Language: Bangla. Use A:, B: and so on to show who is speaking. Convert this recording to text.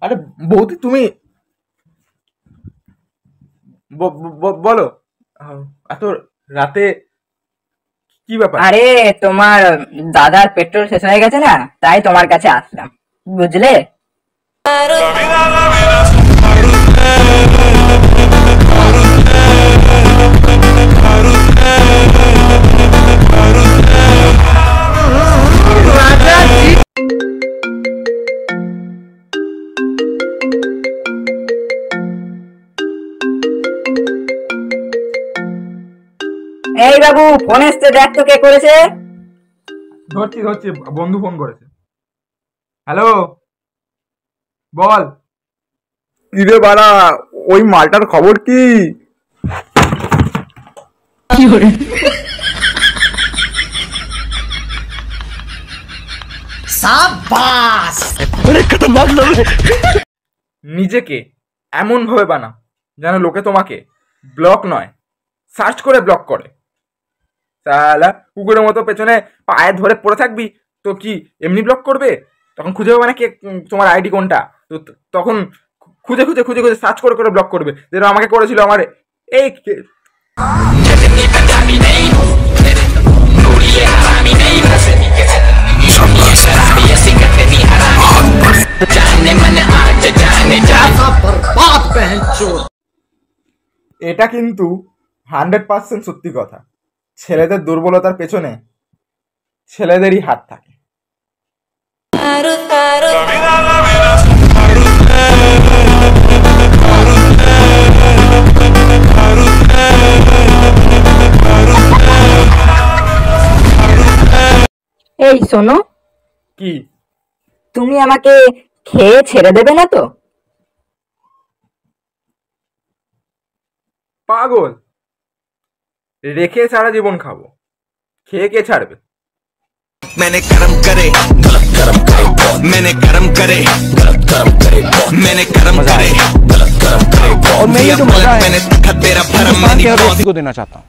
A: আরে বৌদি তুমি বলো, এত রাতে কি ব্যাপার?
B: আরে তোমার দাদার পেট্রোল শেষ হয়ে গেছে না, তাই তোমার কাছে আসলাম, বুঝলে? এই বাবু, ফোন এসছে, দেখ তো কে করেছে।
A: ধরছি বন্ধু ফোন করেছে। হ্যালো, বল। কিরে বাড়া, ওই মালটার খবর কি? নিজেকে এমন ভাবে বানা যেন লোকে তোমাকে ব্লক নয়, সার্চ করে ব্লক করে। সালা কুকুরের মতো পেছনে পায়ে ধরে পড়ে থাকবি তো কি এমনি ব্লক করবে? তখন খুঁজে পাবে না কে তোমার আইডি কোনটা, তো তখন খুঁজে খুঁজে খুঁজে খুঁজে সার্চ করে করে ব্লক করবে, যেটা আমাকে করেছিল আমার এই। এটা কিন্তু 100% সত্যি কথা। ছেলেদের দুর্বলতার পেছনে ছেলেদেরই হাত থাকে।
B: এই শোনো,
A: কি?
B: তুমি আমাকে খেয়ে ছেড়ে দেবে না তো?
A: পাগল, রেখে সারা জীবন খাবো, খেয়ে কে ছাড়বে?
C: मैंने कर्म करे गलत कर्म करे, मैंने कर्म करे गलत कर्म करे, मैंने कर्म करे गलत कर्म करे, और मैं ये जो मजा है मैंने तेरा भरम मैं को देना चाहता हूँ।